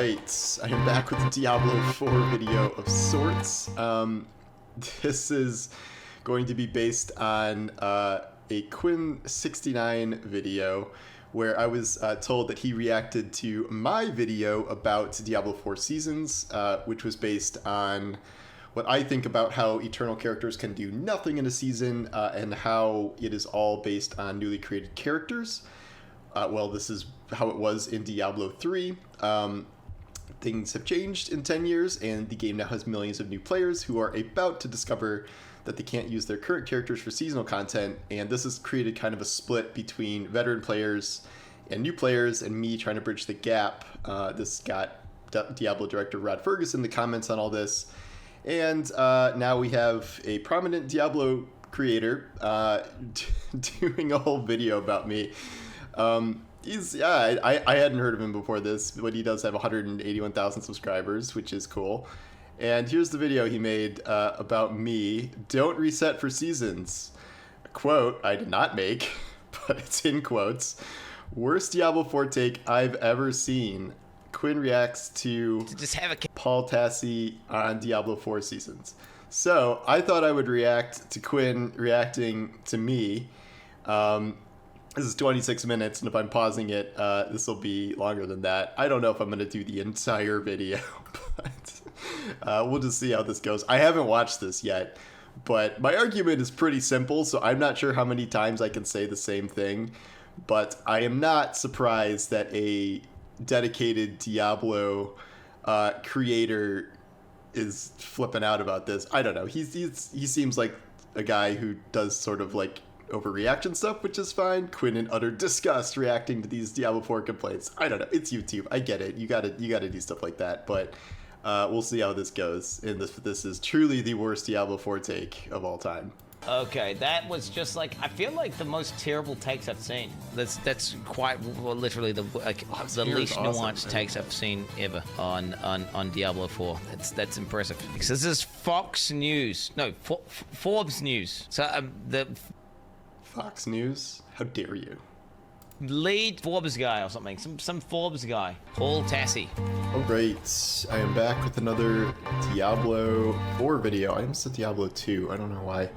Alright, I am back with a Diablo 4 video of sorts. This is going to be based on a Quin 69 video where I was told that he reacted to my video about Diablo 4 Seasons, which was based on what I think about how eternal characters can do nothing in a season, and how it is all based on newly created characters. Well, this is how it was in Diablo 3. Things have changed in 10 years, and the game now has millions of new players who are about to discover that they can't use their current characters for seasonal content, and this has created kind of a split between veteran players and new players, and me trying to bridge the gap. This got Diablo director Rod Ferguson in the comments on all this, and now we have a prominent Diablo creator doing a whole video about me. I hadn't heard of him before this, but he does have 181,000 subscribers, which is cool. And here's the video he made about me. Don't reset for seasons. A quote I did not make, but it's in quotes. Worst Diablo 4 take I've ever seen. Quin reacts to Paul Tassi on Diablo 4 Seasons. So I thought I would react to Quin reacting to me. This is 26 minutes, and if I'm pausing it, this will be longer than that. I don't know if I'm going to do the entire video, but we'll just see how this goes. I haven't watched this yet, but my argument is pretty simple, so I'm not sure how many times I can say the same thing, but I am not surprised that a dedicated Diablo creator is flipping out about this. I don't know. He seems like a guy who does sort of like overreaction stuff, which is fine. Quin in utter disgust reacting to these Diablo 4 complaints. I don't know. It's YouTube. I get it. You gotta do stuff like that. But we'll see how this goes. And this is truly the worst Diablo 4 take of all time. Okay, that was just like, I feel like the most terrible takes I've seen. That's quite literally the least nuanced takes I've seen ever on Diablo 4. That's impressive. Because this is Fox News. No, Forbes News. So the Fox News? How dare you? Lead Forbes guy or something. Some Forbes guy. Paul Tassi. Alright, I am back with another Diablo 4 video. I almost said Diablo 2. I don't know why.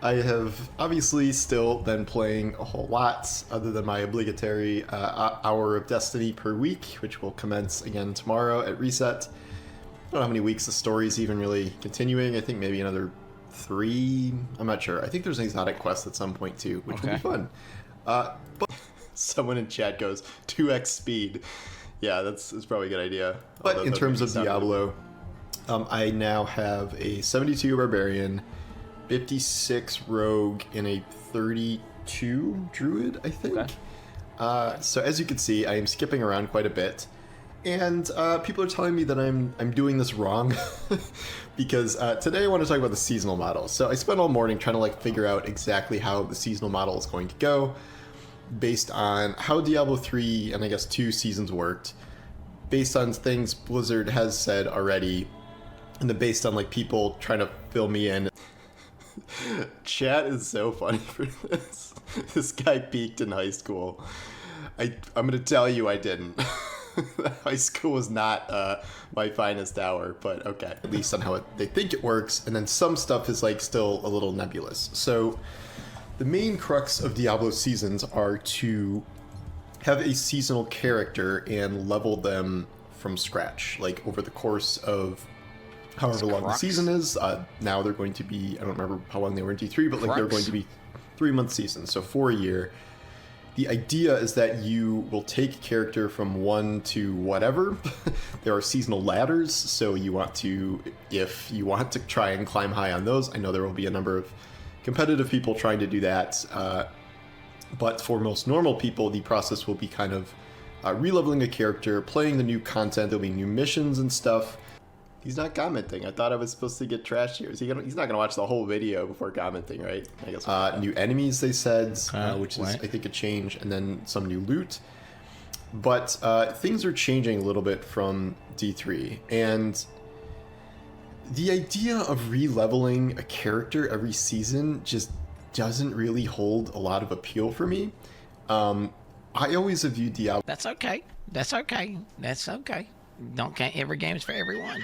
I have obviously still been playing a whole lot, other than my obligatory hour of Destiny per week, which will commence again tomorrow at Reset. I don't know how many weeks the story's even really continuing. I think maybe another 3. I'm not sure. I think there's an exotic quest at some point too, which will be fun. But someone in chat goes 2x speed. Yeah, that's probably a good idea. But in terms of Diablo, I now have a 72 barbarian, 56 rogue, and a 32 druid, I think. Okay. So as you can see, I am skipping around quite a bit. And people are telling me that I'm doing this wrong because today I want to talk about the seasonal model. So I spent all morning trying to like figure out exactly how the seasonal model is going to go based on how Diablo 3 and I guess 2 seasons worked, based on things Blizzard has said already, and then based on like people trying to fill me in. Chat is so funny for this. This guy peaked in high school. I'm going to tell you I didn't. High school was not my finest hour, but okay. At least on how they think it works, and then some stuff is like still a little nebulous. So the main crux of Diablo Seasons are to have a seasonal character and level them from scratch, like over the course of however long the season is. Now they're going to be, I don't remember how long they were in D3, but like they're going to be 3-month seasons, so for a year. The idea is that you will take a character from 1 to whatever. There are seasonal ladders, so you want to, if you want to try and climb high on those, I know there will be a number of competitive people trying to do that, but for most normal people, the process will be kind of re-leveling a character, playing the new content, there'll be new missions and stuff. He's not commenting. I thought I was supposed to get trash here. He's not going to watch the whole video before commenting, right? I guess. New enemies, they said, which is, I think, a change, and then some new loot. But things are changing a little bit from D3, and the idea of re-leveling a character every season just doesn't really hold a lot of appeal for me. I always have viewed Diablo. That's okay. That's okay. That's okay. Can't every game's for everyone.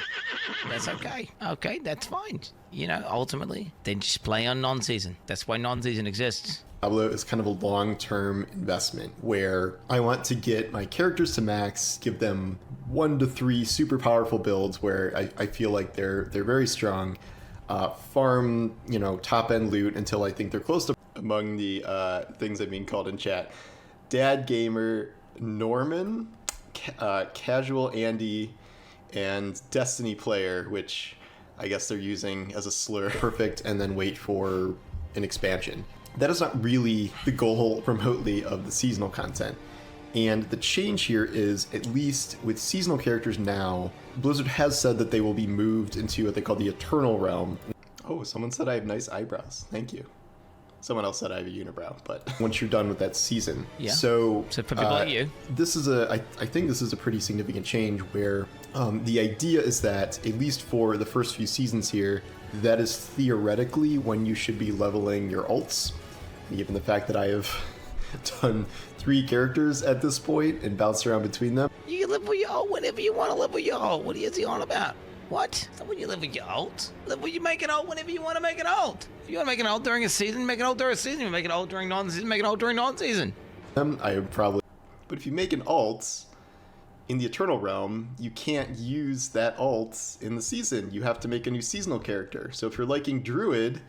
That's okay. Okay, that's fine. You know, ultimately, then just play on non-season. That's why non-season exists. Diablo is kind of a long-term investment where I want to get my characters to max, give them 1 to 3 super powerful builds where I feel like they're very strong, farm, you know, top-end loot until I think they're close to. Among the things I'm being called in chat, Dad Gamer, Norman, Casual Andy, and Destiny Player, which I guess they're using as a slur. Perfect, and then wait for an expansion. That is not really the goal remotely of the seasonal content. And the change here is, at least with seasonal characters now, Blizzard has said that they will be moved into what they call the Eternal Realm. Oh, someone said I have nice eyebrows. Thank you. Someone else said I have a unibrow, but once you're done with that season. Yeah. So for people like you. I think this is a pretty significant change where the idea is that, at least for the first few seasons here, that is theoretically when you should be leveling your alts. Given the fact that I have done 3 characters at this point and bounced around between them. You can level your ult whenever you want to level your ult. What is he on about? What? Is that when you level your ult? Level you make an ult whenever you want to make an ult. If you want to make an ult during a season, make an ult during a season. You make an ult during non-season, make an ult during non-season. I would probably... But if you make an ult in the Eternal Realm, you can't use that ult in the season. You have to make a new seasonal character. So if you're liking Druid,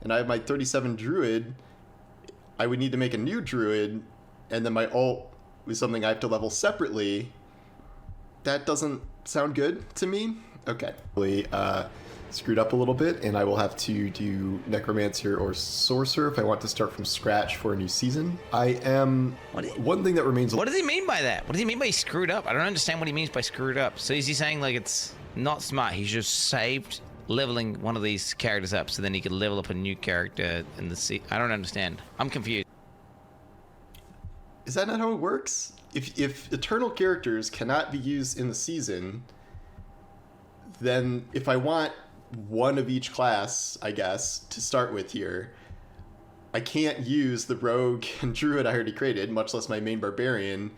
and I have my 37 Druid, I would need to make a new Druid, and then my ult was something I have to level separately. That doesn't sound good to me. Okay. Really screwed up a little bit, and I will have to do Necromancer or Sorcerer if I want to start from scratch for a new season. One thing that remains... What does he mean by that? What does he mean by screwed up? I don't understand what he means by screwed up. So is he saying like it's not smart? He's just saved leveling one of these characters up so then he could level up a new character in the I don't understand. I'm confused. Is that not how it works? If eternal characters cannot be used in the season, then if I want one of each class, I guess, to start with here, I can't use the rogue and druid I already created, much less my main barbarian,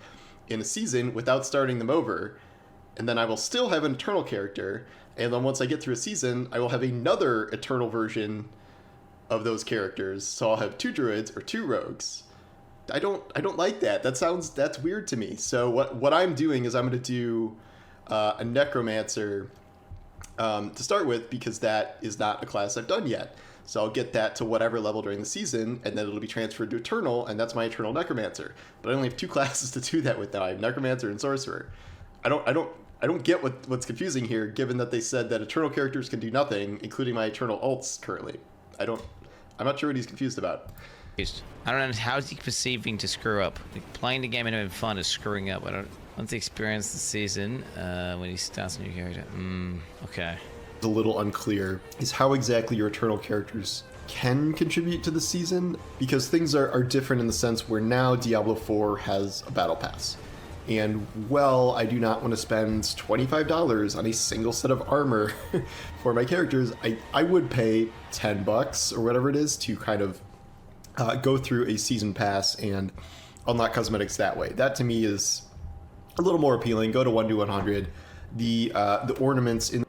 in a season without starting them over. And then I will still have an eternal character, and then once I get through a season, I will have another eternal version of those characters. So I'll have 2 druids or 2 rogues. I don't like that. That's weird to me. So what I'm doing is I'm going to do a necromancer to start with, because that is not a class I've done yet. So I'll get that to whatever level during the season, and then it'll be transferred to Eternal, and that's my Eternal Necromancer. But I only have 2 classes to do that with now. I have Necromancer and Sorcerer. I don't get what's confusing here, given that they said that Eternal characters can do nothing, including my Eternal ults currently. I'm not sure what he's confused about. I don't know. How is he perceiving to screw up? Like, playing the game and having fun is screwing up. Once he experiences the season, when he starts a new character. Okay. A little unclear is how exactly your Eternal characters can contribute to the season, because things are different in the sense where now Diablo 4 has a battle pass. And, well, I do not want to spend $25 on a single set of armor for my characters. I would pay $10 or whatever it is to kind of go through a season pass and unlock cosmetics that way. That to me is a little more appealing. Go to 1 to 100. The ornaments in...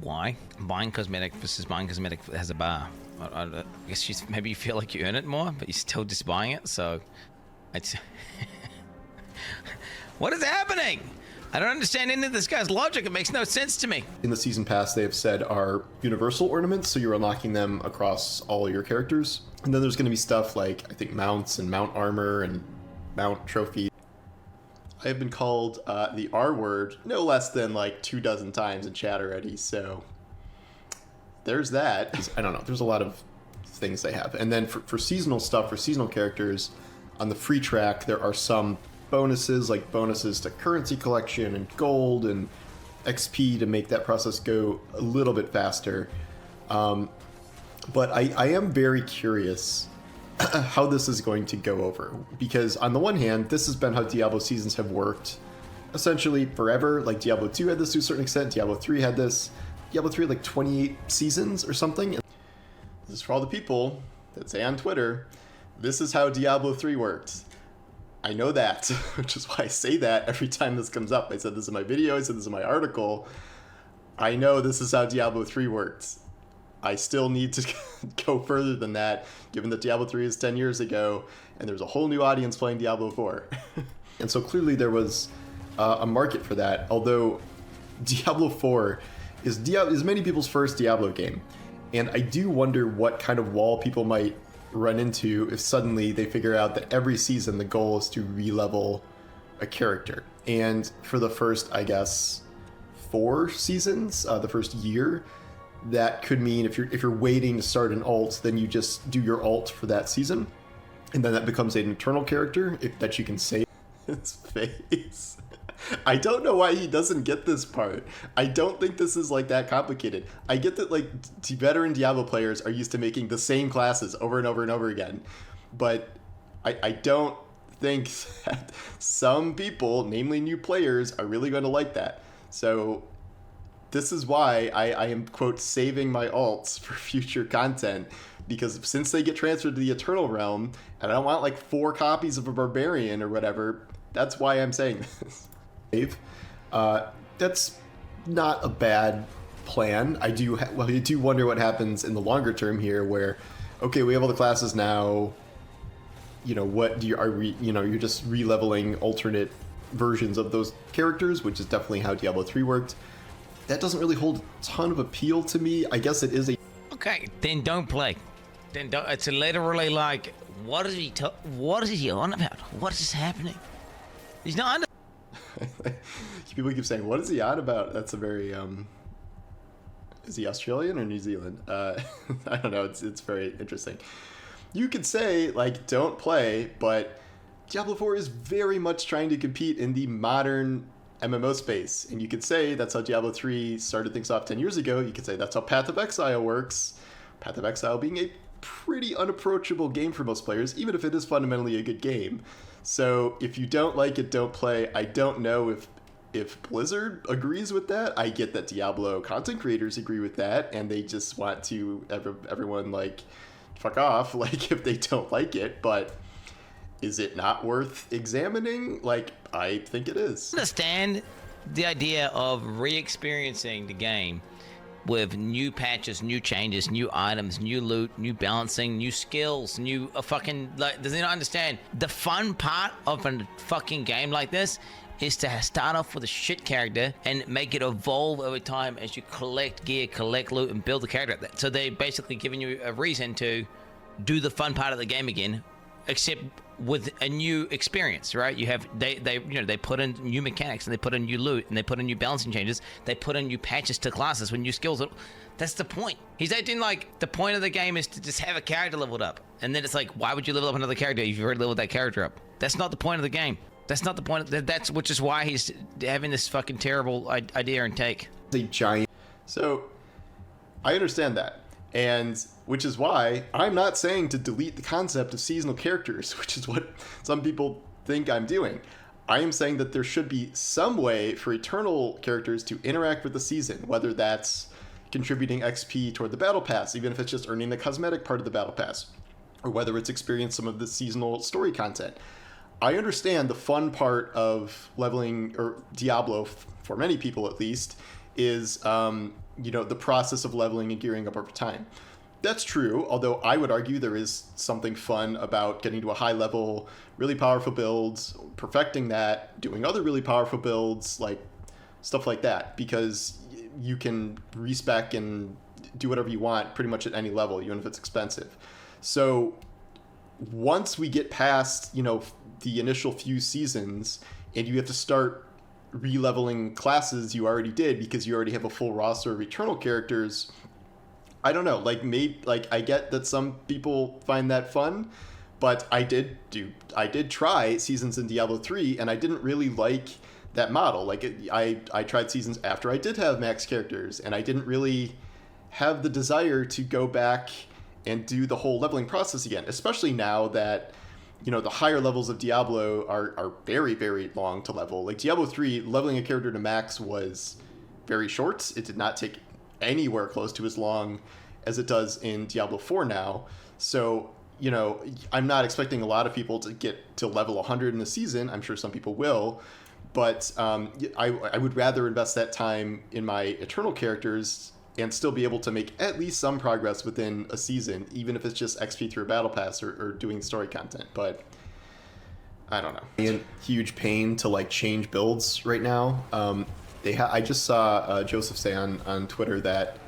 Why? Buying cosmetic versus buying cosmetic has a bar. I guess maybe you feel like you earn it more, but you're still just buying it, so... It's... What is happening? I don't understand any of this guy's logic. It makes no sense to me. In the season pass, they have said are universal ornaments, so you're unlocking them across all your characters. And then there's going to be stuff like, I think, mounts and mount armor and mount trophies. I have been called the R word no less than like 24 times in chat already, so there's that. I don't know. There's a lot of things they have. And then for seasonal stuff, for seasonal characters, on the free track, there are some bonuses, like bonuses to currency collection and gold and XP to make that process go a little bit faster. But I am very curious how this is going to go over, because on the one hand, this has been how Diablo seasons have worked essentially forever. Like Diablo 2 had this to a certain extent, Diablo 3 had this. Diablo 3 had like 28 seasons or something. This is for all the people that say on Twitter, this is how Diablo 3 worked. I know that, which is why I say that every time this comes up. I said this in my video, I said this in my article. I know this is how Diablo 3 worked. I still need to go further than that, given that Diablo 3 is 10 years ago, and there's a whole new audience playing Diablo 4. And so clearly there was a market for that, although Diablo 4 is many people's first Diablo game. And I do wonder what kind of wall people might run into if suddenly they figure out that every season the goal is to re-level a character. And for the first, I guess, 4 seasons, the first year, that could mean if you're waiting to start an alt, then you just do your alt for that season, and then that becomes an eternal character that you can save. His face. I don't know why he doesn't get this part. I don't think this is like that complicated. I get that like veteran Diablo players are used to making the same classes over and over and over again, but I don't think that some people, namely new players, are really going to like that. So this is why I am, quote, saving my alts for future content, because since they get transferred to the Eternal Realm, and I don't want like 4 copies of a Barbarian or whatever, that's why I'm saying this. That's not a bad plan. I do wonder what happens in the longer term here, where, okay, we have all the classes now. You know, you're just re-leveling alternate versions of those characters, which is definitely how Diablo 3 worked. That doesn't really hold a ton of appeal to me. I guess it is a... Okay, then don't play. Then don't. It's literally like, what is he on about? What is happening? He's not under... People keep saying, what is he on about? That's a very... Is he Australian or New Zealand? I don't know. It's very interesting. You could say, like, don't play, but Diablo 4 is very much trying to compete in the modern MMO space. And you could say that's how Diablo 3 started things off 10 years ago. You could say that's how Path of Exile works. Path of Exile being a pretty unapproachable game for most players, even if it is fundamentally a good game. So if you don't like it, don't play. I don't know if Blizzard agrees with that. I get that Diablo content creators agree with that, and they just want to everyone like fuck off, like if they don't like it. But is it not worth examining? Like, I think it is. Understand the idea of re-experiencing the game with new patches, new changes, new items, new loot, new balancing, new skills, new fucking, like, does he not understand? The fun part of a fucking game like this is to start off with a shit character and make it evolve over time as you collect gear, collect loot, and build the character. So they're basically giving you a reason to do the fun part of the game again, except with a new experience, right? You have they put in new mechanics, and they put in new loot, and they put in new balancing changes. They put in new patches to classes with new skills. That's the point. He's acting like the point of the game is to just have a character leveled up, and then it's like, why would you level up another character if you've already leveled that character up? That's not the point of the game. That's not the point. That's which is why he's having this fucking terrible idea and take. The giant. So I understand that. And which is why I'm not saying to delete the concept of seasonal characters, which is what some people think I'm doing. I am saying that there should be some way for eternal characters to interact with the season, whether that's contributing XP toward the battle pass, even if it's just earning the cosmetic part of the battle pass, or whether it's experienced some of the seasonal story content. I understand the fun part of leveling, or Diablo, for many people at least, is the process of leveling and gearing up over time. That's true, although I would argue there is something fun about getting to a high level, really powerful builds, perfecting that, doing other really powerful builds, like stuff like that, because you can respec and do whatever you want pretty much at any level, even if it's expensive. So once we get past, the initial few seasons, and you have to start re-leveling classes you already did because you already have a full roster of eternal characters, I don't know, I get that some people find that fun, but I did try seasons in Diablo 3, and I didn't really like that model. I tried seasons after I did have max characters, and I didn't really have the desire to go back and do the whole leveling process again, especially now that the higher levels of Diablo are very, very long to level. Like Diablo 3, leveling a character to max was very short. It did not take anywhere close to as long as it does in Diablo 4 now. So, you know, I'm not expecting a lot of people to get to level 100 in a season. I'm sure some people will, but I would rather invest that time in my Eternal characters and still be able to make at least some progress within a season, even if it's just XP through a battle pass or doing story content. But I don't know. In huge pain to like change builds right now. I just saw Joseph say on Twitter that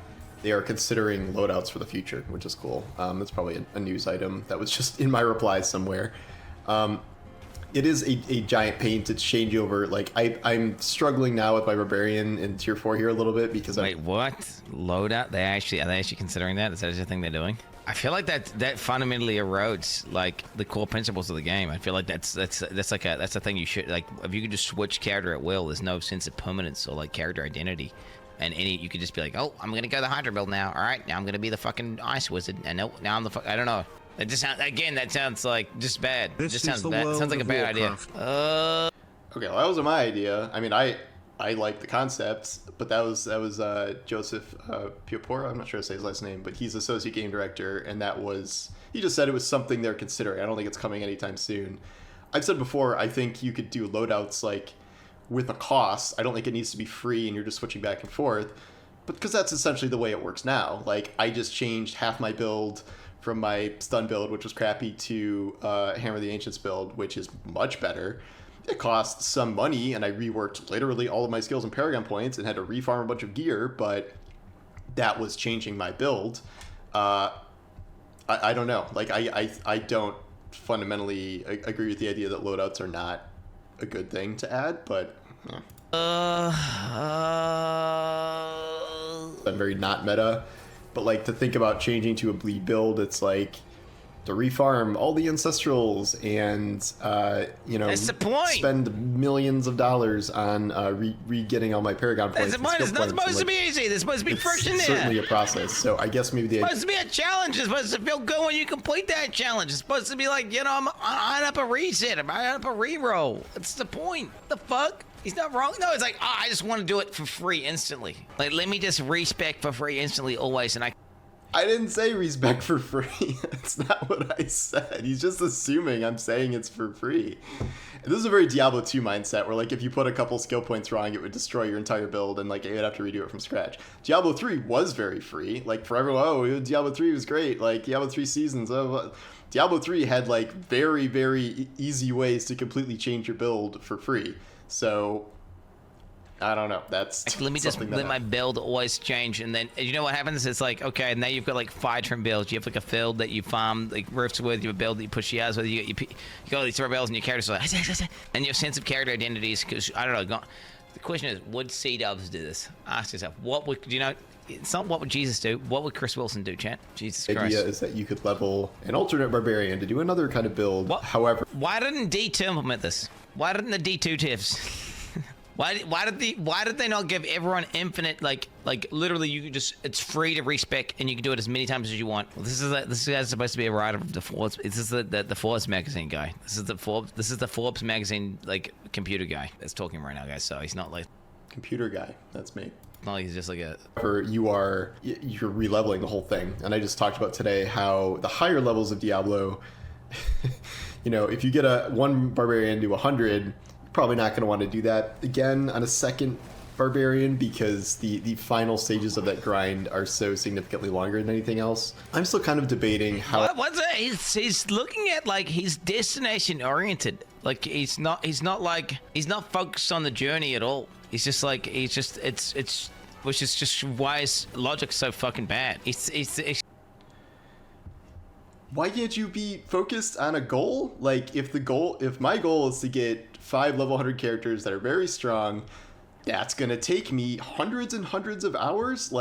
they are considering loadouts for the future, which is cool. That's probably a news item that was just in my replies somewhere. It is a giant pain to change over. Like I'm struggling now with my Barbarian in tier 4 here a little bit because Wait, what? Loadout? Are they actually considering that? Is that a thing they're doing? I feel like that fundamentally erodes like the core principles of the game. I feel like that's a thing you should like. If you could just switch character at will, there's no sense of permanence or like character identity. And you could just be like, oh, I'm gonna go the Hydra build now. All right, now I'm gonna be the fucking Ice Wizard. And now I'm the I don't know. It just sounds that sounds like just bad. It just sounds bad. It sounds like a bad idea. Okay, well that wasn't my idea. I mean, I like the concept, but that was Joseph Piopora. I'm not sure how to say his last name, but he's associate game director, and he just said it was something they're considering. I don't think it's coming anytime soon. I've said before, I think you could do loadouts like with a cost. I don't think it needs to be free and you're just switching back and forth, but because that's essentially the way it works now. Like I just changed half my build from my stun build, which was crappy, to Hammer of the Ancients build, which is much better. It cost some money, and I reworked literally all of my skills and Paragon points and had to refarm a bunch of gear, but that was changing my build. I don't know. Like I don't fundamentally agree with the idea that loadouts are not a good thing to add, but I'm very not meta. But like to think about changing to a bleed build, it's like to refarm all the ancestrals and that's the point. Spend millions of dollars on re-getting all my Paragon points. That's the point. It's not supposed to be easy. There's supposed to be friction there. It's certainly a process. So I guess maybe it's supposed to be a challenge. It's supposed to feel good when you complete that challenge. It's supposed to be like, I'm on up a reset. I'm on up a reroll. That's the point. The fuck? He's not wrong. No, it's like, I just want to do it for free instantly. Like, let me just respec for free instantly always, and I didn't say respec for free. That's not what I said. He's just assuming I'm saying it's for free. And this is a very Diablo 2 mindset where, like, if you put a couple skill points wrong, it would destroy your entire build and, like, you'd have to redo it from scratch. Diablo 3 was very free. Like, for everyone, Diablo 3 was great. Like, Diablo 3 seasons. Diablo 3 had, like, very, very easy ways to completely change your build for free. So I don't know. That's let me just let my build always change, and then you know what happens? It's like, okay, now you've got like 5 different builds. You have like a field that you farm like rifts with. You have a build that you push yards with. You got all these 3 builds, and your character's like, and your sense of character identities. Because I don't know. The question is, would C-dubs do this? Ask yourself, what would It's not what would Jesus do. What would Chris Wilson do, chat? Jesus Christ. The idea is that you could level an alternate barbarian to do another kind of build. However, why didn't D2 implement this? Why didn't the D2 tips? Why did they not give everyone infinite like literally you could just it's free to respec and you can do it as many times as you want. Well, this guy's supposed to be a writer of the Forbes. This is the Forbes magazine guy. This is the Forbes magazine like computer guy that's talking right now, guys. So he's not like computer guy. That's me. No, he's just like a. You're re-leveling the whole thing, and I just talked about today how the higher levels of Diablo, if you get one barbarian to 100, probably not going to want to do that again on a second barbarian because the final stages of that grind are so significantly longer than anything else. I'm still kind of debating how. What's that? He's looking at like he's destination oriented. Like he's not focused on the journey at all. It's which is just why his logic's so fucking bad. It's Why can't you be focused on a goal? Like if my goal is to get 5 level 100 characters that are very strong, that's gonna take me hundreds and hundreds of hours.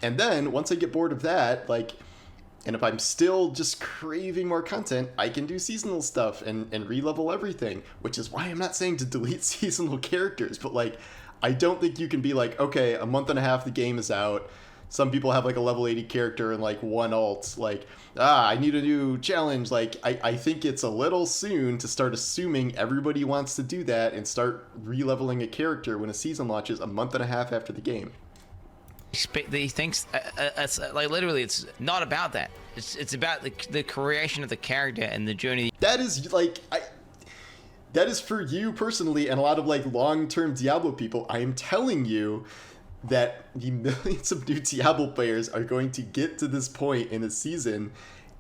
And then once I get bored of that, and if I'm still just craving more content, I can do seasonal stuff and re-level everything, which is why I'm not saying to delete seasonal characters, but I don't think you can be like, okay, a month and a half the game is out. Some people have a level 80 character and one alt. I need a new challenge. I think it's a little soon to start assuming everybody wants to do that and start re-leveling a character when a season launches a month and a half after the game. He thinks it's like literally, it's not about that. It's about the creation of the character and the journey. That is like that is for you personally and a lot of like long-term Diablo people. I am telling you that the millions of new Diablo players are going to get to this point in a season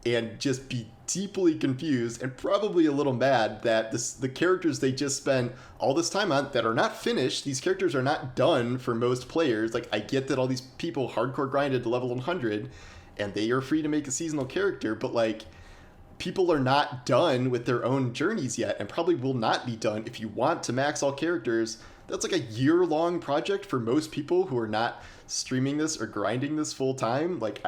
and just be deeply confused and probably a little mad that the characters they just spent all this time on that are not finished, these characters are not done for most players. Like, I get that all these people hardcore grinded to level 100 and they are free to make a seasonal character, but like, people are not done with their own journeys yet and probably will not be done. If you want to max all characters, that's like a year-long project for most people who are not streaming this or grinding this full time. Like,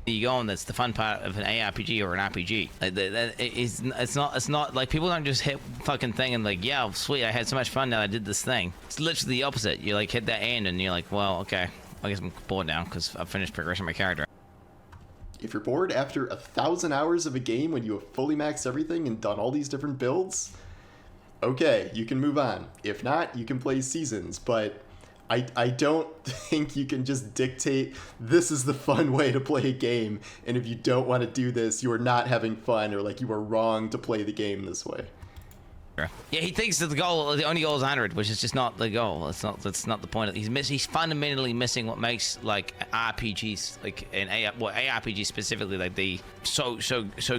you go on, that's the fun part of an ARPG or an RPG. Like, it's not like people don't just hit fucking thing and like, yeah, sweet, I had so much fun now I did this thing. It's literally the opposite. You like hit that end and you're like, well, okay, I guess I'm bored now because I've finished progressing my character. If you're bored after 1,000 hours of a game when you have fully maxed everything and done all these different builds, okay, you can move on. If not, you can play seasons, but I don't think you can just dictate this is the fun way to play a game, and if you don't want to do this, you are not having fun, or like you are wrong to play the game this way. Yeah, he thinks that the only goal is 100, which is just not the goal. That's not the point. He's fundamentally missing what makes like RPGs, like ARPGs specifically, like the so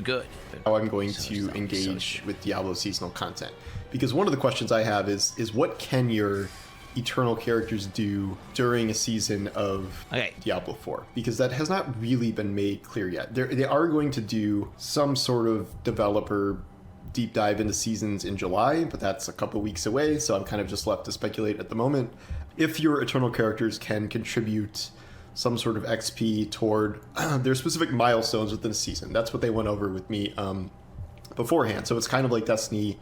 good. How I'm going to engage with Diablo seasonal content, because one of the questions I have is what can your eternal characters do during a season of Diablo 4, because that has not really been made clear yet. They are going to do some sort of developer deep dive into seasons in July, but that's a couple weeks away, so I'm kind of just left to speculate at the moment. If your eternal characters can contribute some sort of XP toward their specific milestones within a season, that's what they went over with me beforehand. So it's kind of like Destiny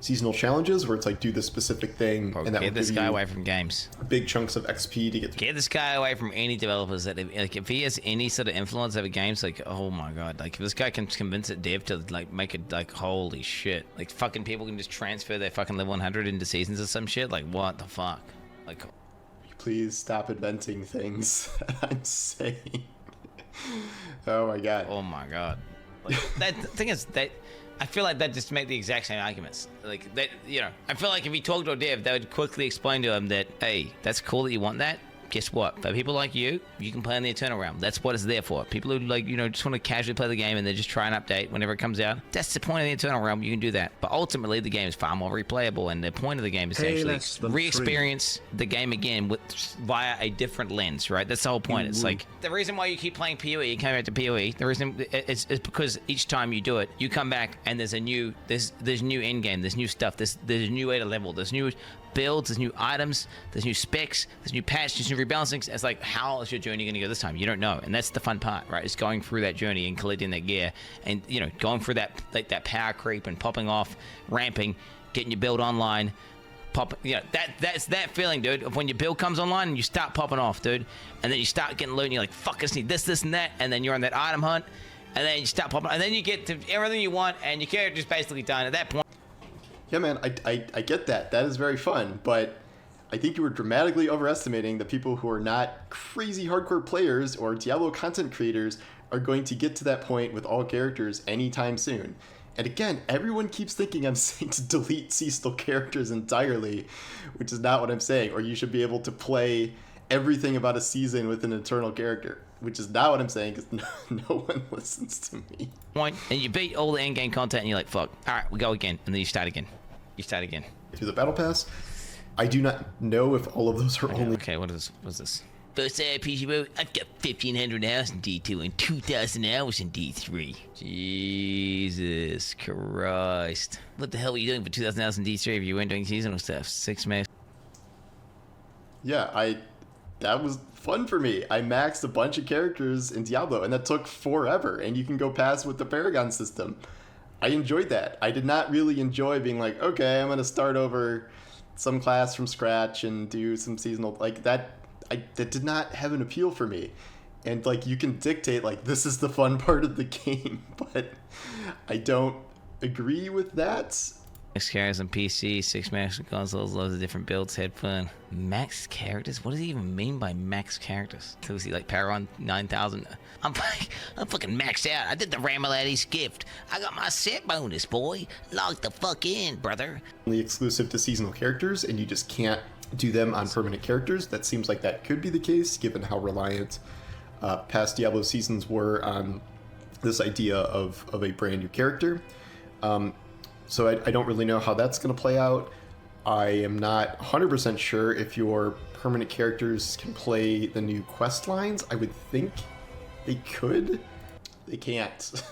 seasonal challenges where it's like, do this specific thing, and that get this guy away from games. Big chunks of XP to get through. Get this guy away from any developers that if he has any sort of influence over games, like, oh my god, like if this guy can convince a dev to like make it, like, holy shit, like fucking people can just transfer their fucking level 100 into seasons or some shit, like what the fuck, like. Please stop inventing things that I'm saying. Oh my god. Oh my god. Like, that the thing is that I feel like that just make the exact same arguments. Like that, you know, I feel like if he talked to a dev, they would quickly explain to him that, hey, that's cool that you want that. Guess what? For people like you, you can play in the Eternal Realm. That's what it's there for. People who, like, you know, just want to casually play the game and then just try and update whenever it comes out. That's the point of the Eternal Realm. You can do that. But ultimately, the game is far more replayable, and the point of the game is to actually re-experience the game again via a different lens, right? That's the whole point. It's like the reason why you keep playing PoE, you come back to PoE. The reason is because each time you do it, you come back and there's new end game, there's new stuff, there's a new way to level, there's new builds, there's new items, there's new specs, there's new patch, there's new rebalancing. It's like, how is your journey going to go this time? You don't know, and that's the fun part, right? It's going through that journey and collecting that gear, and you know, going through that that power creep and popping off, ramping, getting your build online, that's that feeling, dude, of when your build comes online and you start popping off, dude, and then you start getting loot and you're like, fuck, I just need this, and that, and then you're on that item hunt, and then you start popping, and then you get to everything you want, and your character's basically done at that point. Yeah, man, I get that. That is very fun, but I think you were dramatically overestimating the people who are not crazy hardcore players or Diablo content creators are going to get to that point with all characters anytime soon. And again, everyone keeps thinking I'm saying to delete seasonal characters entirely, which is not what I'm saying, or you should be able to play everything about a season with an eternal character, which is not what I'm saying, because no one listens to me. And you beat all the end-game content and you're like, fuck, alright, we go again, and then you start again. Through the battle pass, I do not know if all of those are only. Okay, what's this? First RPG mode, I've got 1,500 hours in D2 and 2,000 hours in D3. Jesus Christ. What the hell were you doing for 2,000 hours in D3 if you weren't doing seasonal stuff? 6 minutes. Yeah, that was fun for me. I maxed a bunch of characters in Diablo, and that took forever, and you can go past with the Paragon system. I enjoyed that. I did not really enjoy being like, okay, I'm going to start over some class from scratch and do some seasonal, like that. That did not have an appeal for me. And like, you can dictate like, this is the fun part of the game, but I don't agree with that. Max characters on PC, 6 max consoles, loads of different builds, had fun. Max characters? What does he even mean by max characters? So is he like Paragon 9000? I'm fucking maxed out. I did the Ramaladdy's gift. I got my set bonus, boy. Log the fuck in, brother. Only exclusive to seasonal characters, and you just can't do them on permanent characters. That seems like that could be the case, given how reliant past Diablo seasons were on this idea of a brand new character. So I don't really know how that's going to play out. I am not 100% sure if your permanent characters can play the new quest lines. I would think they could. They can't.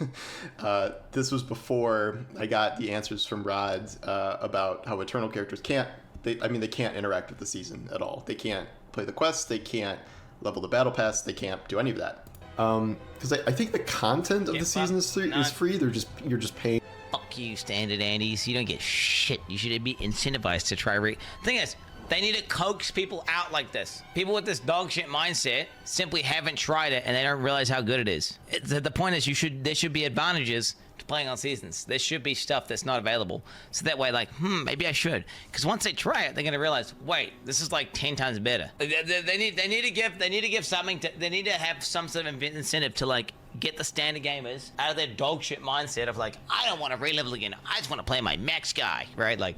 This was before I got the answers from Rod about how Eternal characters can't. They can't interact with the season at all. They can't play the quests. They can't level the battle pass. They can't do any of that. Because I think the content of the season is free. You're just paying. Fuck you, standard Andes. You don't get shit. You should be incentivized to try. Thing is, they need to coax people out like this. People with this dog shit mindset simply haven't tried it and they don't realize how good it is. The point is, there should be advantages to playing on seasons. There should be stuff that's not available. So that way, like, maybe I should. Because once they try it, they're gonna realize, wait, this is like 10 times better. They need to give something to. They need to have some sort of incentive to like get the standard gamers out of their dog shit mindset of like, I don't want to re-level again. I just want to play my max guy, right? Like.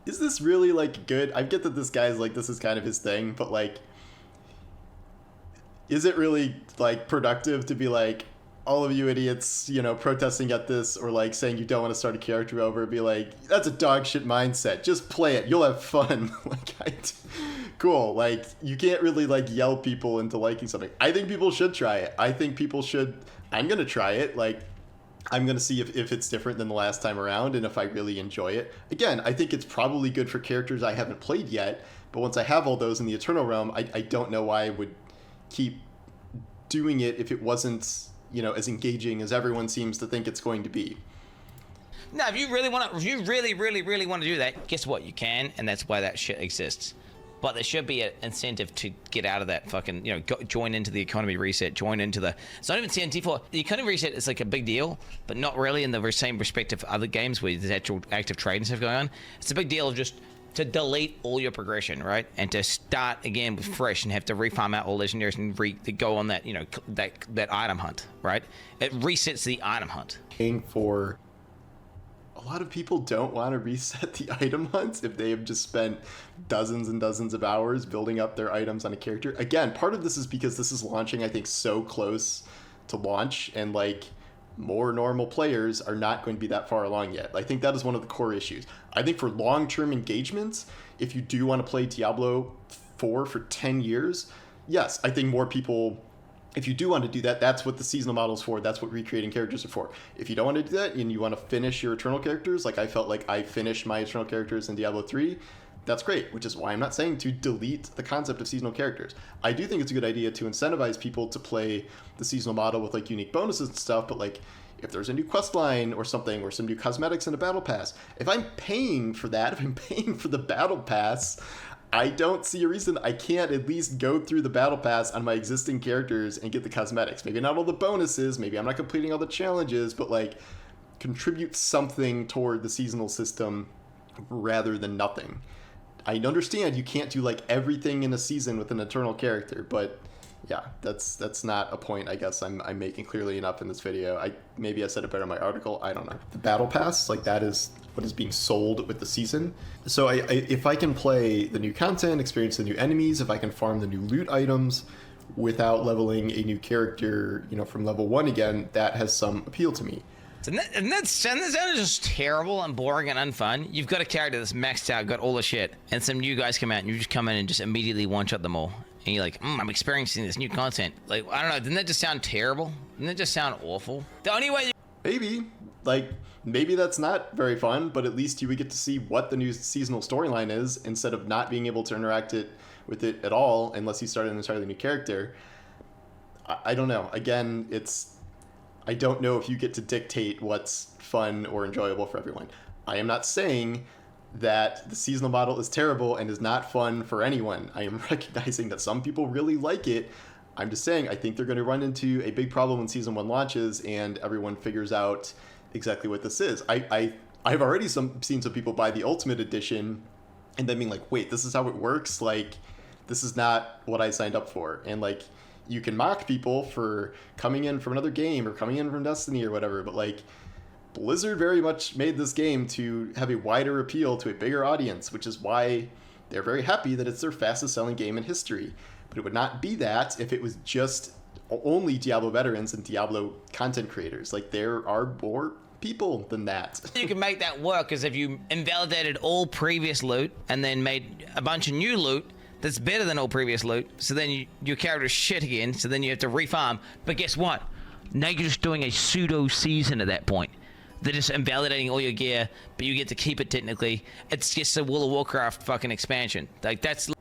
Is this really like good? I get that this guy's like, this is kind of his thing, but like, is it really like productive to be like, all of you idiots, protesting at this or like saying you don't want to start a character over, be like, that's a dog shit mindset. Just play it. You'll have fun. Cool. Like, you can't really like yell people into liking something. I think people should try it. I'm going to try it. Like, I'm going to see if it's different than the last time around and if I really enjoy it. Again, I think it's probably good for characters I haven't played yet, but once I have all those in the Eternal Realm, I don't know why I would keep doing it if it wasn't, as engaging as everyone seems to think it's going to be. No, if you really, really want to do that, guess what? You can, and that's why that shit exists. But there should be an incentive to get out of that fucking, join into the economy reset, join into the... It's not even CNT4. The economy reset is like a big deal, but not really in the same respect of other games where there's actual active trade and stuff going on. It's a big deal of just to delete all your progression, right? And to start again with fresh and have to refarm out all legendaries and to go on that, that item hunt, right? It resets the item hunt. For a lot of people don't want to reset the item hunts if they have just spent dozens and dozens of hours building up their items on a character. Again, part of this is because this is launching, I think, so close to launch, and like more normal players are not going to be that far along yet. I think that is one of the core issues. I think for long-term engagements, if you do want to play Diablo 4 for 10 years, yes, I think more people, if you do want to do that, that's what the seasonal model is for. That's what recreating characters are for. If you don't want to do that and you want to finish your Eternal characters, like I felt like I finished my Eternal characters in Diablo 3, that's great, which is why I'm not saying to delete the concept of seasonal characters. I do think it's a good idea to incentivize people to play the seasonal model with like unique bonuses and stuff, but like if there's a new quest line or something, or some new cosmetics in a battle pass, if I'm paying for that, if I'm paying for the battle pass, I don't see a reason I can't at least go through the battle pass on my existing characters and get the cosmetics. Maybe not all the bonuses, maybe I'm not completing all the challenges, but like contribute something toward the seasonal system rather than nothing. I understand you can't do like everything in a season with an Eternal character, but yeah, that's not a point I guess I'm making clearly enough in this video. Maybe I said it better in my article, I don't know. The battle pass, like that is what is being sold with the season. So if I can play the new content, experience the new enemies, if I can farm the new loot items without leveling a new character, from level 1 again, that has some appeal to me. And that sounds just terrible and boring and unfun. You've got a character that's maxed out, got all the shit, and some new guys come out and you just come in and just immediately one-shot them all. And you're like, I'm experiencing this new content. Like, I don't know, didn't that just sound terrible? Didn't that just sound awful? The only way... Maybe that's not very fun, but at least you would get to see what the new seasonal storyline is instead of not being able to interact with it at all unless you start an entirely new character. I don't know. Again, I don't know if you get to dictate what's fun or enjoyable for everyone. I am not saying that the seasonal model is terrible and is not fun for anyone. I am recognizing that some people really like it. I'm just saying I think they're going to run into a big problem when Season 1 launches and everyone figures out exactly what this is. I've already seen some people buy the Ultimate Edition and then being like, wait, this is how it works? Like, this is not what I signed up for. And like, you can mock people for coming in from another game or coming in from Destiny or whatever, but like, Blizzard very much made this game to have a wider appeal to a bigger audience, which is why they're very happy that it's their fastest selling game in history. But it would not be that if it was just only Diablo veterans and Diablo content creators. Like, there are more people than that. You can make that work as if you invalidated all previous loot and then made a bunch of new loot that's better than all previous loot. So then your character's shit again, so then you have to refarm. But guess what? Now you're just doing a pseudo season at that point. They're just invalidating all your gear, but you get to keep it technically. It's just a World of Warcraft fucking expansion. Like, that's...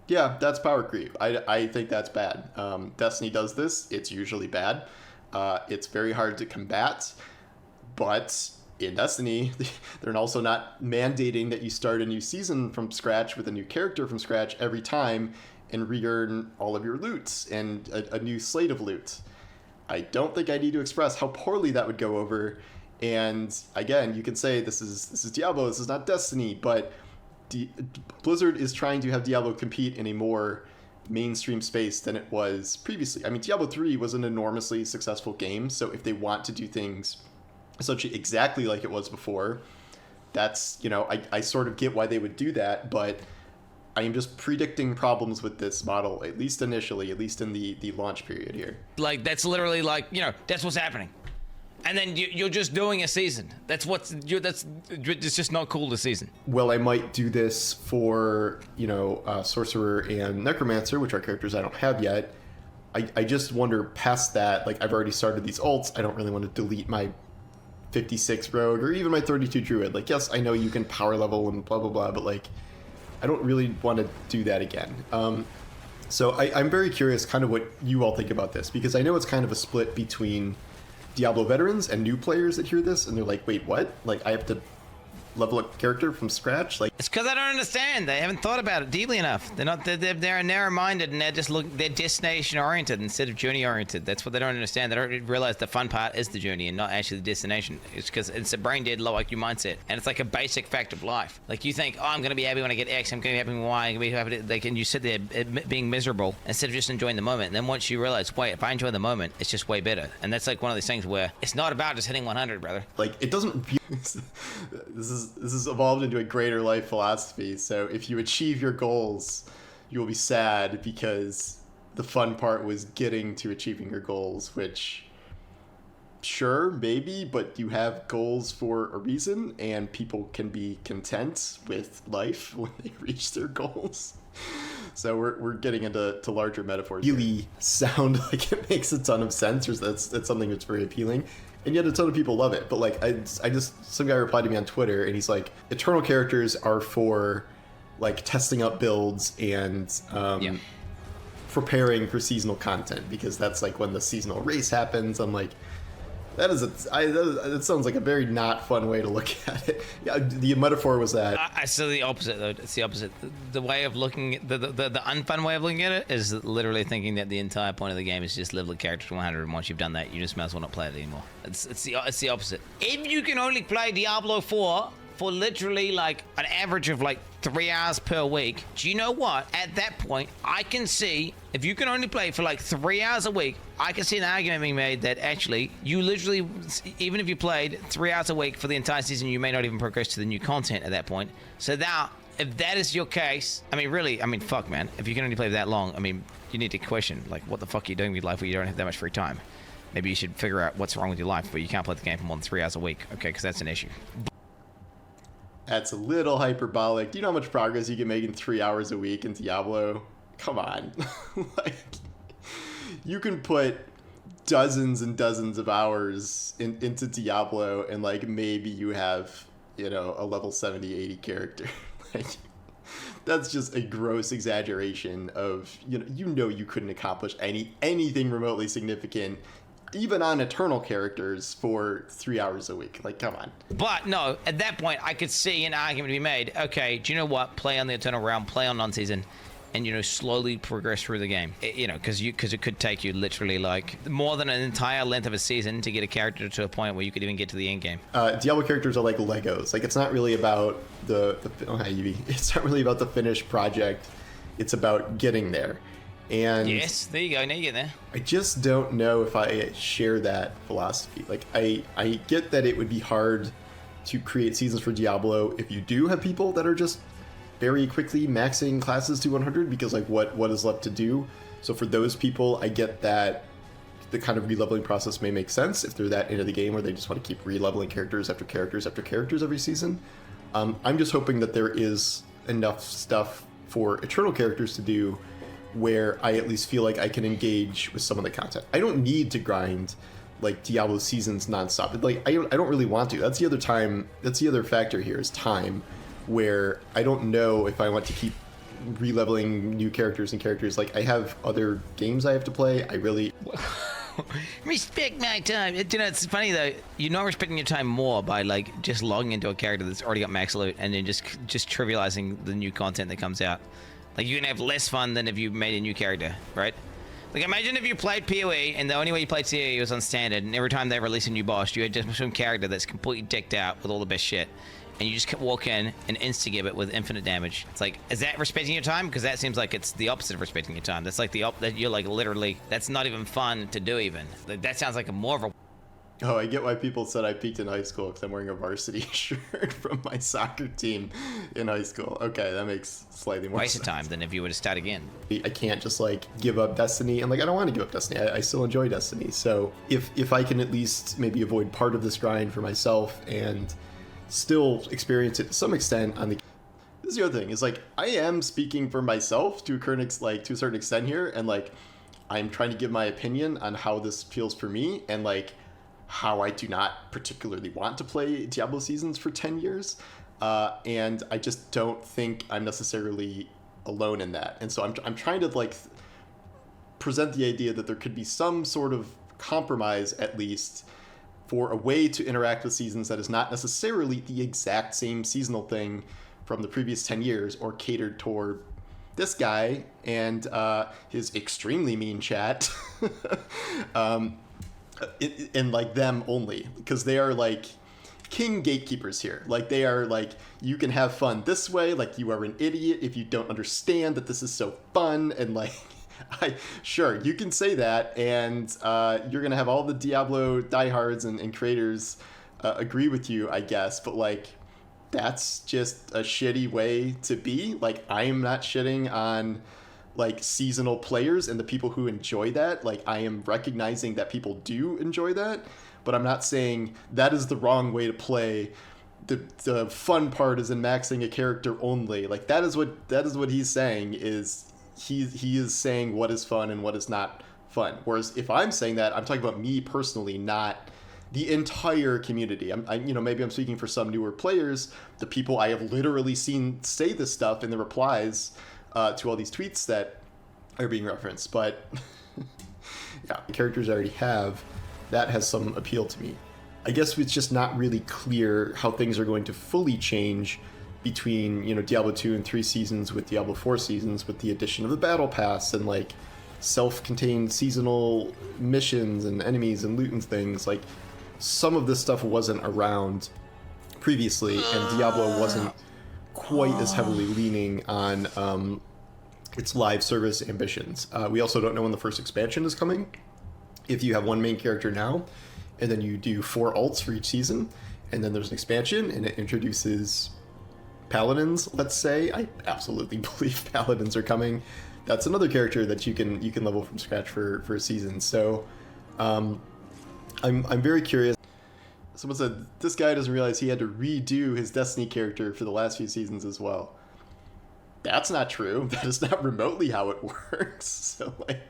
Yeah, that's power creep. I think that's bad. Destiny does this. It's usually bad. It's very hard to combat. But in Destiny, they're also not mandating that you start a new season from scratch with a new character from scratch every time and re-earn all of your loot and a new slate of loot. I don't think I need to express how poorly that would go over. And again, you can say this is Diablo, this is not Destiny, but Blizzard is trying to have Diablo compete in a more mainstream space than it was previously. I mean, Diablo 3 was an enormously successful game, so if they want to do things essentially exactly like it was before, that's, you know, I sort of get why they would do that, but I am just predicting problems with this model, at least initially, at least in the launch period here. Like, that's literally like, you know, that's what's happening. And then you're just doing a season. It's just not cool this season. Well, I might do this for, you know, Sorcerer and Necromancer, which are characters I don't have yet. I just wonder past that, like, I've already started these ults. I don't really want to delete my 56 Rogue or even my 32 Druid. Like, yes, I know you can power level and blah, blah, blah, but, like, I don't really want to do that again. So I'm very curious kind of what you all think about this, because I know it's kind of a split between Diablo veterans and new players that hear this and they're like, wait, what? Like, I have to level a character from scratch? Like, it's because I don't understand. They haven't thought about it deeply enough. They're narrow-minded and they're destination-oriented instead of journey-oriented. That's what they don't understand. They don't realize the fun part is the journey and not actually the destination. It's because it's a brain-dead, low-IQ mindset, and it's like a basic fact of life. Like, you think, oh, I'm going to be happy when I get X, I'm going to be happy when Y, I'm going to be happy, like, and you sit there being miserable instead of just enjoying the moment. And then once you realize, wait, if I enjoy the moment, it's just way better. And that's like one of these things where it's not about just hitting 100, brother. Like, it doesn't... This is evolved into a greater life philosophy. So if you achieve your goals, you will be sad because the fun part was getting to achieving your goals, which, sure, maybe, but you have goals for a reason, and people can be content with life when they reach their goals. So we're getting into larger metaphors. Really sound like it makes a ton of sense, or that's something that's very appealing. And yet a ton of people love it. But like, some guy replied to me on Twitter and he's like, eternal characters are for like testing out builds and preparing for seasonal content, because that's like when the seasonal race happens. I'm like, that sounds like a very not fun way to look at it. Yeah, the metaphor was that. I see the opposite though. It's the opposite. The way of looking, the unfun way of looking at it is literally thinking that the entire point of the game is just level a character to 100, and once you've done that, you just might as well not play it anymore. It's the opposite. If you can only play Diablo 4 for literally like an average of like 3 hours per week, do you know what? At that point, I can see, if you can only play for like 3 hours a week, I can see an argument being made that actually you literally, even if you played 3 hours a week for the entire season, you may not even progress to the new content at that point. So now, if that is your case, I mean, really, I mean, fuck, man. If you can only play that long, I mean, you need to question, like, what the fuck are you doing with your life where you don't have that much free time? Maybe you should figure out what's wrong with your life, but you can't play the game for more than 3 hours a week, okay? Because that's an issue. That's a little hyperbolic. Do you know how much progress you can make in 3 hours a week in Diablo? Come on. Like, you can put dozens and dozens of hours into Diablo and like maybe you have, you know, a level 70, 80 character. Like, that's just a gross exaggeration of, you know you couldn't accomplish anything remotely significant even on eternal characters for 3 hours a week. Like, come on. But no, at that point, I could see an argument to be made. Okay, do you know what? Play on the eternal realm, play on non-season. and slowly progress through the game. Because it could take you literally like more than an entire length of a season to get a character to a point where you could even get to the end game. Diablo characters are like Legos. Like, it's not really about it's not really about the finished project. It's about getting there. And yes, there you go. Now you get there. I just don't know if I share that philosophy. Like, I get that it would be hard to create seasons for Diablo if you do have people that are just very quickly maxing classes to 100, because like what is left to do. So for those people, I get that the kind of releveling process may make sense if they're that into the game where they just want to keep releveling characters after characters after characters every season. I'm just hoping that there is enough stuff for eternal characters to do where I at least feel like I can engage with some of the content. I don't need to grind like Diablo seasons nonstop. Like, I don't really want to. That's the other factor here, is time, where I don't know if I want to keep releveling new characters and characters. Like, I have other games I have to play. I really respect my time. It's funny though. You're not respecting your time more by like just logging into a character that's already got max loot and then just trivializing the new content that comes out. Like, you're gonna have less fun than if you made a new character, right? Like, imagine if you played PoE and the only way you played CoE was on standard, and every time they release a new boss, you had just some character that's completely decked out with all the best shit, and you just walk in and insta-give it with infinite damage. It's like, is that respecting your time? Because that seems like it's the opposite of respecting your time. That's like that you're like literally, that's not even fun to do even. That sounds like more of a... Oh, I get why people said I peaked in high school because I'm wearing a varsity shirt from my soccer team in high school. Okay, that makes slightly more waste sense. Of time than if you were to start again. I can't just like give up Destiny, and like I don't want to give up Destiny. I still enjoy Destiny. So if I can at least maybe avoid part of this grind for myself and still experience it to some extent on the... This is the other thing, is like I am speaking for myself to a certain extent here, and like I'm trying to give my opinion on how this feels for me, and like how I do not particularly want to play Diablo seasons for 10 years. And I just don't think I'm necessarily alone in that. And so I'm trying to like present the idea that there could be some sort of compromise, at least, for a way to interact with seasons that is not necessarily the exact same seasonal thing from the previous 10 years or catered toward this guy and his extremely mean chat. And like them only, because they are like king gatekeepers here. Like, they are like, you can have fun this way, like you are an idiot if you don't understand that this is so fun, and like sure, you can say that, and you're gonna have all the Diablo diehards and creators agree with you, I guess, but like that's just a shitty way to be. Like, I am not shitting on like seasonal players and the people who enjoy that. Like, I am recognizing that people do enjoy that, but I'm not saying that is the wrong way to play. The fun part is in maxing a character only. Like, that is what he's saying, is he is saying what is fun and what is not fun. Whereas if I'm saying that, I'm talking about me personally, not the entire community. Maybe I'm speaking for some newer players, the people I have literally seen say this stuff in the replies to all these tweets that are being referenced. But yeah, the characters I already have, that has some appeal to me. I guess it's just not really clear how things are going to fully change between, Diablo 2 and 3 seasons with Diablo 4 seasons, with the addition of the battle pass and like self-contained seasonal missions and enemies and loot and things. Like, some of this stuff wasn't around previously, and Diablo wasn't quite as heavily leaning on its live service ambitions. We also don't know when the first expansion is coming. If you have one main character now, and then you do 4 alts for each season, and then there's an expansion, and it introduces paladins, let's say. I absolutely believe paladins are coming. That's another character that you can level from scratch for a season. So I'm very curious. Someone said this guy doesn't realize he had to redo his Destiny character for the last few seasons as well. That's not true. That is not remotely how it works. So like,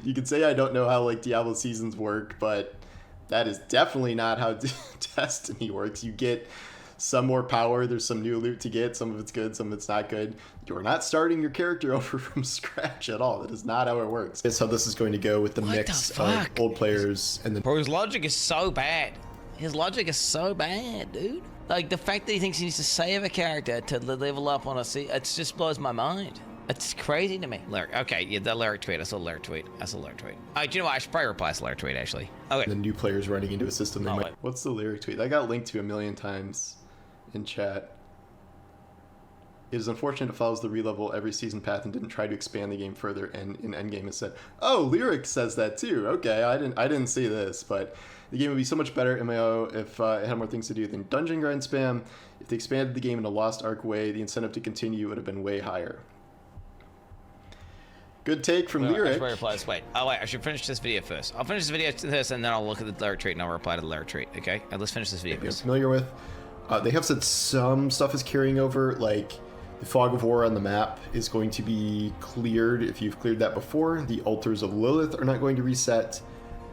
you could say I don't know how like Diablo seasons work, but that is definitely not how Destiny works. You get some more power, there's some new loot to get, some of it's good, some of it's not good. You're not starting your character over from scratch at all. That is not how it works. It's how this is going to go with the mix of old players and the... Bro, his logic is so bad. His logic is so bad, dude. Like, the fact that he thinks he needs to save a character to level up on a it just blows my mind. It's crazy to me. Lyric. Okay, yeah, the lyric tweet. I saw the lyric tweet. Do you know what? I should probably reply to the lyric tweet, actually. Okay. The new players running into a system. What's the lyric tweet? I got linked to a million times in chat. It is unfortunate it follows the re-level every season path and didn't try to expand the game further, and in endgame it said, oh, Lyric says that too. Okay, I didn't see this, but the game would be so much better MMO if it had more things to do than dungeon grind spam. If they expanded the game in a Lost Ark way, the incentive to continue would have been way higigher. Good take from Lyric. Wait, I should finish this video first. I'll finish this video first, and then I'll look at the lyric tweet, and I'll reply to the lyric tweet, okay? Let's finish this video first. Familiar with. They have said some stuff is carrying over, like the Fog of War on the map is going to be cleared if you've cleared that before. The Altars of Lilith are not going to reset.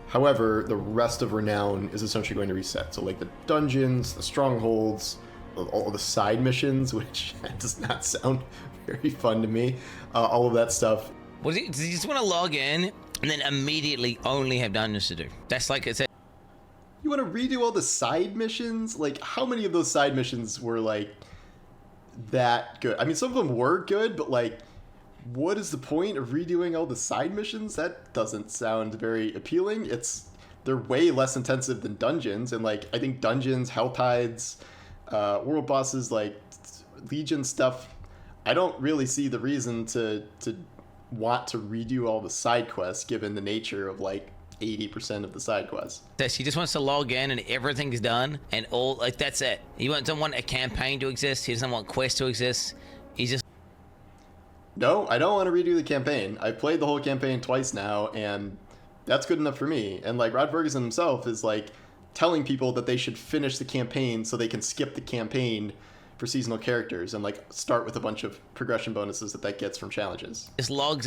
However, the rest of Renown is essentially going to reset. So like the dungeons, the strongholds, all the side missions, which does not sound very fun to me. All of that stuff. Does he just want to log in and then immediately only have dungeons to do? That's like it's. You want to redo all the side missions? Like, how many of those side missions were like that good? I mean, some of them were good, but like, what is the point of redoing all the side missions? That doesn't sound very appealing. They're way less intensive than dungeons, and like I think dungeons, hell tides, world bosses, like Legion stuff. I don't really see the reason to want to redo all the side quests, given the nature of like 80% of the side quests. He just wants to log in and everything's done, and all like that's it. He doesn't want a campaign to exist. He doesn't want quests to exist. He's just. No, I don't want to redo the campaign. I've played the whole campaign twice now, and that's good enough for me. And like Rod Ferguson himself is like telling people that they should finish the campaign so they can skip the campaign for seasonal characters and like start with a bunch of progression bonuses that gets from challenges.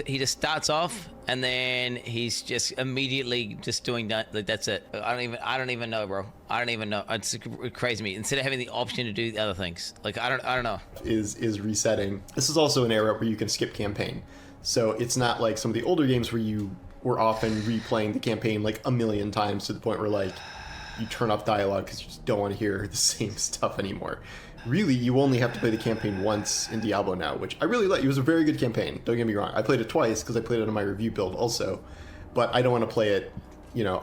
He just starts off and then he's just immediately just doing that. Like, that's it. I don't even know, bro. I don't even know. It's crazy to me. Instead of having the option to do the other things, like I don't know. Is resetting. This is also an era where you can skip campaign, so it's not like some of the older games where you were often replaying the campaign like a million times to the point where like you turn off dialogue because you just don't want to hear the same stuff anymore. Really, you only have to play the campaign once in Diablo now, which I really like. It was a very good campaign, don't get me wrong. I played it twice because I played it on my review build also, but I don't want to play it, you know,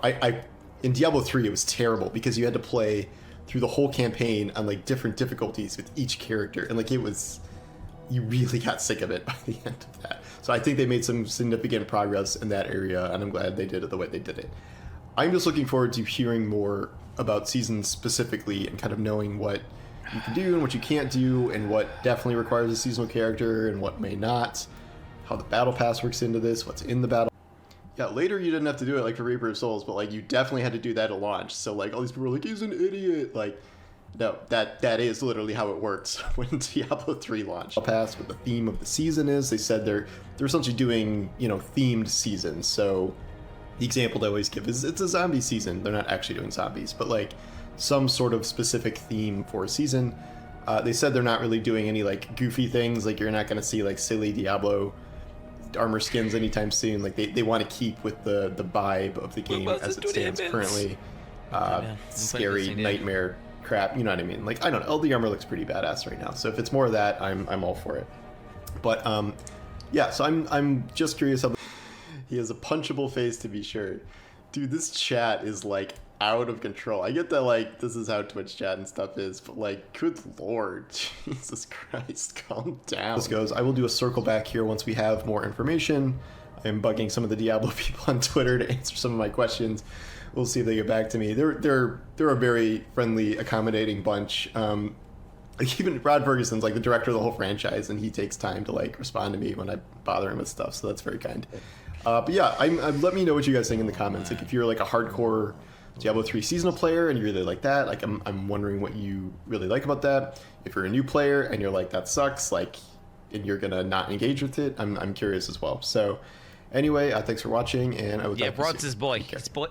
in Diablo 3 it was terrible because you had to play through the whole campaign on like different difficulties with each character, and like you really got sick of it by the end of that. So I think they made some significant progress in that area, and I'm glad they did it the way they did it. I'm just looking forward to hearing more about seasons specifically and kind of knowing what you can do and what you can't do and what definitely requires a seasonal character and what may not, how the battle pass works into this, what's in the battle. Yeah, later you didn't have to do it like for Reaper of Souls, but like you definitely had to do that at launch. So like all these people were like, he's an idiot. Like, no, that is literally how it works when Diablo 3 launched. Battle pass, what the theme of the season is. They said they're essentially doing, you know, themed seasons. So the example they always give is it's a zombie season. They're not actually doing zombies, but like some sort of specific theme for a season. They said they're not really doing any like goofy things. Like you're not going to see like silly Diablo armor skins anytime soon. Like they want to keep with the vibe of the game as it stands currently. Scary nightmare crap. You know what I mean? Like I don't know. LD armor looks pretty badass right now. So if it's more of that, I'm all for it. But yeah. So I'm just curious how. He has a punchable face to be sure. Dude, this chat is like out of control. I get that like this is how Twitch chat and stuff is, but like good lord, Jesus Christ, calm down. This goes. I will do a circle back here once we have more information. I'm bugging some of the Diablo people on Twitter to answer some of my questions. We'll see if they get back to me. They're a very friendly, accommodating bunch. Like even Rod Ferguson's like the director of the whole franchise, and he takes time to like respond to me when I bother him with stuff. So that's very kind. But yeah, let me know what you guys think in the comments. Like if you're like a hardcore Diablo 3 seasonal player and you really like that, like I'm wondering what you really like about that. If you're a new player and you're like that sucks, like and you're gonna not engage with it, I'm curious as well. So anyway, thanks for watching, and I would Rod's his boy.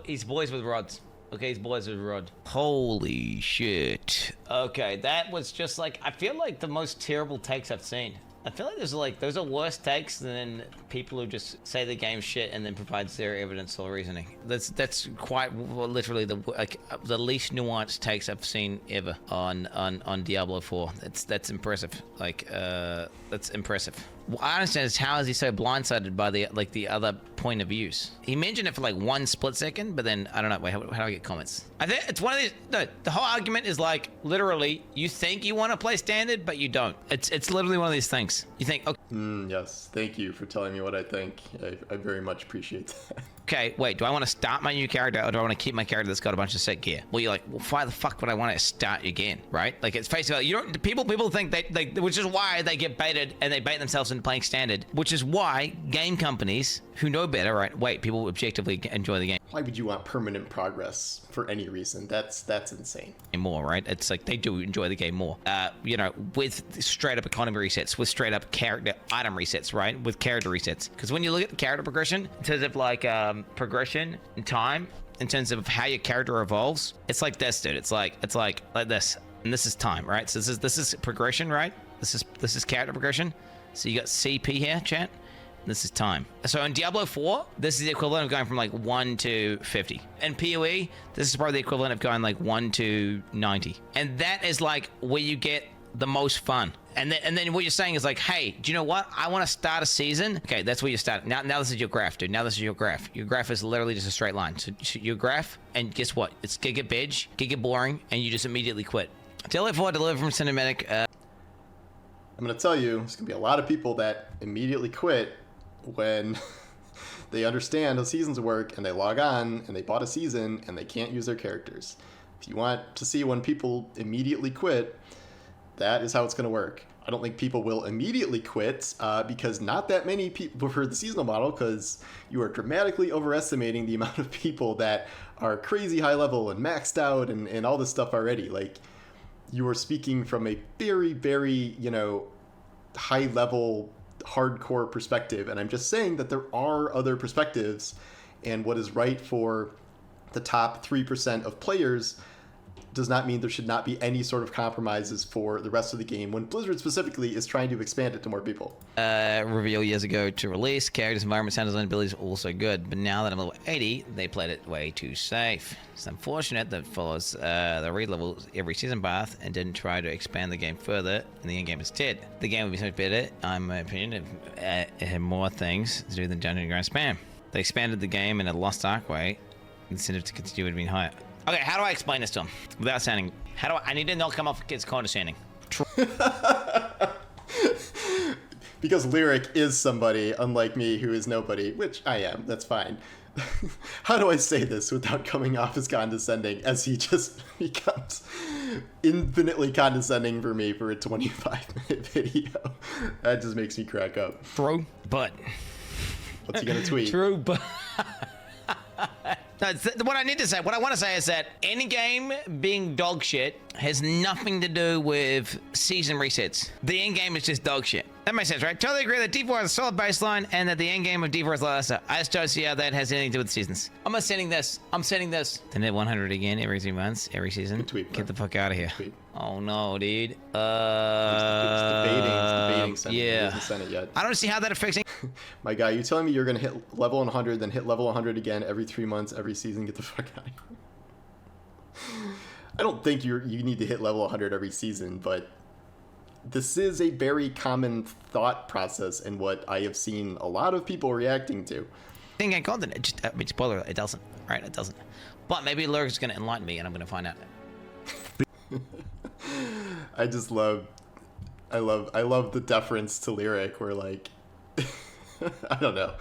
He's boys with Rods. Okay, he's boys with Rod. Holy shit. Okay, that was just like I feel like the most terrible takes I've seen. I feel like those are worse takes than people who just say the game's shit and then provides their evidence or reasoning. That's quite literally the least nuanced takes I've seen ever on Diablo 4. That's impressive. Like that's impressive. what I understand is how is he so blindsided by the other point of views? He mentioned it for like 1 split second, but then I don't know. Wait, how do I get comments? I think it's one of these. No, the whole argument is like literally you think you want to play standard, but you don't. It's literally one of these things. You think, okay. Yes, thank you for telling me what I think. I very much appreciate that. Okay, wait, do I want to start my new character or do I want to keep my character that's got a bunch of set gear? Well, you're like, well, why the fuck would I want to start again, right? Like, it's face value. You don't, people think which is why they get baited and they bait themselves into playing standard, which is why game companies who know better, right? Wait, people objectively enjoy the game. Why would you want permanent progress for any reason? That's insane. More, right? It's like they do enjoy the game more. With straight up economy resets, with straight up character item resets, right? With character resets. Because when you look at the character progression, in terms of like progression in time, in terms of how your character evolves, it's like this, dude. It's like this, and this is time, right? So this is progression, right? This is character progression. So you got CP here, chat. This is time. So in Diablo 4, this is the equivalent of going from like 1 to 50. In PoE, this is probably the equivalent of going like 1 to 90. And that is like where you get the most fun. And then what you're saying is like, hey, do you know what? I want to start a season. Okay, that's where you start. Now this is your graph, dude. Now this is your graph. Your graph is literally just a straight line. So your graph, and guess what? It's giga bitch, giga boring, and you just immediately quit. Diablo 4 delivered from cinematic. I'm going to tell you, there's going to be a lot of people that immediately quit when they understand how seasons work and they log on and they bought a season and they can't use their characters. If you want to see when people immediately quit, that is how it's going to work. I don't think people will immediately quit because not that many people prefer the seasonal model, because you are dramatically overestimating the amount of people that are crazy high level and maxed out and all this stuff already. Like, you are speaking from a very, very, high level hardcore perspective, and I'm just saying that there are other perspectives, and what is right for the top 3% of players does not mean there should not be any sort of compromises for the rest of the game when Blizzard specifically is trying to expand it to more people. Reveal years ago to release, characters, environment, sound design, abilities also good, but now that I'm level 80, they played it way too safe. It's unfortunate that follows the raid levels every season path and didn't try to expand the game further, and the end game is dead. The game would be so much better, in my opinion, if it had more things to do than dungeon grind spam. They expanded the game in a Lost Ark way. The incentive to continue would have been higher. Okay, how do I explain this to him without sounding? I need to not come off as condescending. Because Lyric is somebody, unlike me, who is nobody, which I am. That's fine. How do I say this without coming off as condescending, as he just becomes infinitely condescending for me for a 25-minute video? That just makes me crack up. True, but... What's he gonna tweet? True, but... No, what I need to say, what I want to say is that any game being dog shit has nothing to do with season resets. The end game is just dog shit. That makes sense, right? Totally agree that D4 is a solid baseline and that the end game of D4 is lesser. I just don't see how that has anything to do with the seasons. I'm setting this. Then hit 100 again every 3 months, every season. Good tweet, get the fuck out of here. Oh no, dude. It's debating Senate. Yeah. It isn't Senate yet. I don't see how that affects. My guy, you telling me you're gonna hit level 100, then hit level 100 again every 3 months, every season? Get the fuck out of here. I don't think you need to hit level 100 every season, but this is a very common thought process and what I have seen a lot of people reacting to. In-game content, it just, spoiler alert, it doesn't, right? It doesn't. But maybe Lurk's gonna enlighten me and I'm gonna find out. I love the deference to Lyric where, like, I don't know.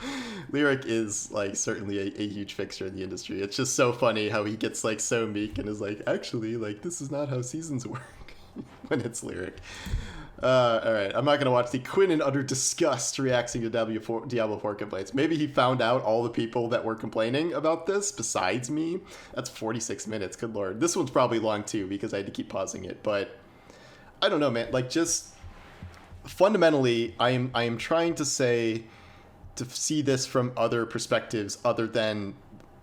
Lyric is, like, certainly a huge fixture in the industry. It's just so funny how he gets, like, so meek and is like, actually, like, this is not how seasons work when it's Lyric. All right, I'm not going to watch the Quin in utter disgust reacting to Diablo 4 complaints. Maybe he found out all the people that were complaining about this besides me. That's 46 minutes, good lord. This one's probably long too because I had to keep pausing it, but I don't know, man. Like, just fundamentally, I am trying to see this from other perspectives other than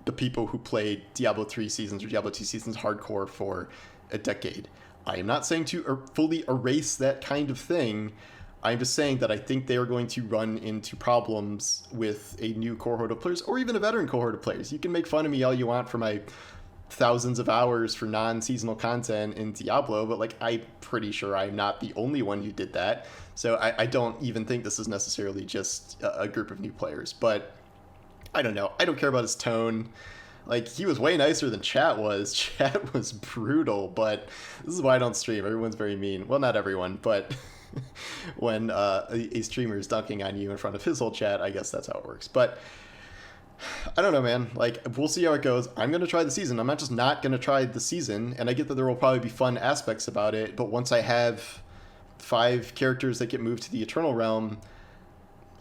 the people who played Diablo 3 seasons or Diablo 2 seasons hardcore for a decade. I am not saying to fully erase that kind of thing. I'm just saying that I think they are going to run into problems with a new cohort of players or even a veteran cohort of players. You can make fun of me all you want for my thousands of hours for non-seasonal content in Diablo, but like I'm pretty sure I'm not the only one who did that. So I don't even think this is necessarily just a group of new players. But I don't know. I don't care about his tone. Like, he was way nicer than chat was. Chat was brutal, but this is why I don't stream. Everyone's very mean. Well, not everyone, but when a streamer is dunking on you in front of his whole chat, I guess that's how it works. But I don't know, man. Like, we'll see how it goes. I'm going to try the season. I'm not just not going to try the season, and I get that there will probably be fun aspects about it, but once I have 5 characters that get moved to the Eternal Realm,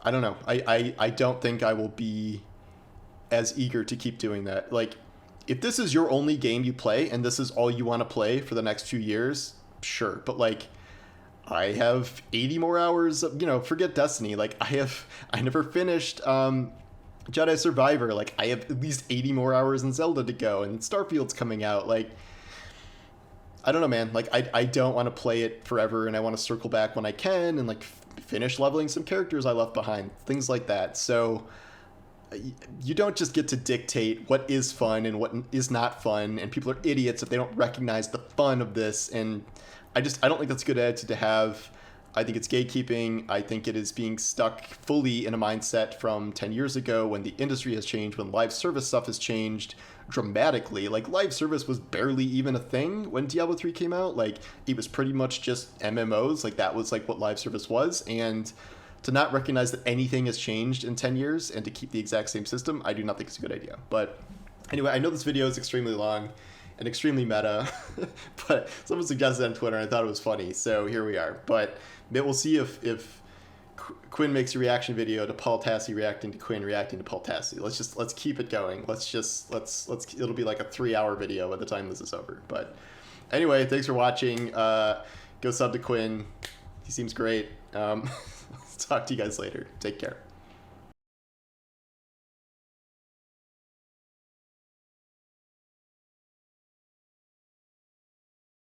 I don't know. I don't think I will be as eager to keep doing that. Like, if this is your only game you play and this is all you want to play for the next few years, sure. But like, I have 80 more hours of, forget Destiny. Like, I never finished Jedi Survivor. Like, I have at least 80 more hours in Zelda to go, and Starfield's coming out. Like, I don't know, man. Like, I don't want to play it forever, and I want to circle back when I can and like finish leveling some characters I left behind, things like that. So you don't just get to dictate what is fun and what is not fun, and people are idiots if they don't recognize the fun of this. And I don't think that's a good attitude to have. I think it's gatekeeping. I think it is being stuck fully in a mindset from 10 years ago, when the industry has changed, when live service stuff has changed dramatically. Like, live service was barely even a thing when Diablo 3 came out. Like, it was pretty much just MMOs. Like, that was like what live service was. And to not recognize that anything has changed in 10 years and to keep the exact same system, I do not think it's a good idea. But anyway, I know this video is extremely long and extremely meta, but someone suggested on Twitter and I thought it was funny, so here we are. But we'll see if Quinn makes a reaction video to Paul Tassi reacting to Quinn reacting to Paul Tassi. Let's keep it going. Let's it'll be like a 3-hour video by the time this is over. But anyway, thanks for watching. Go sub to Quinn. He seems great. Talk to you guys later. Take care.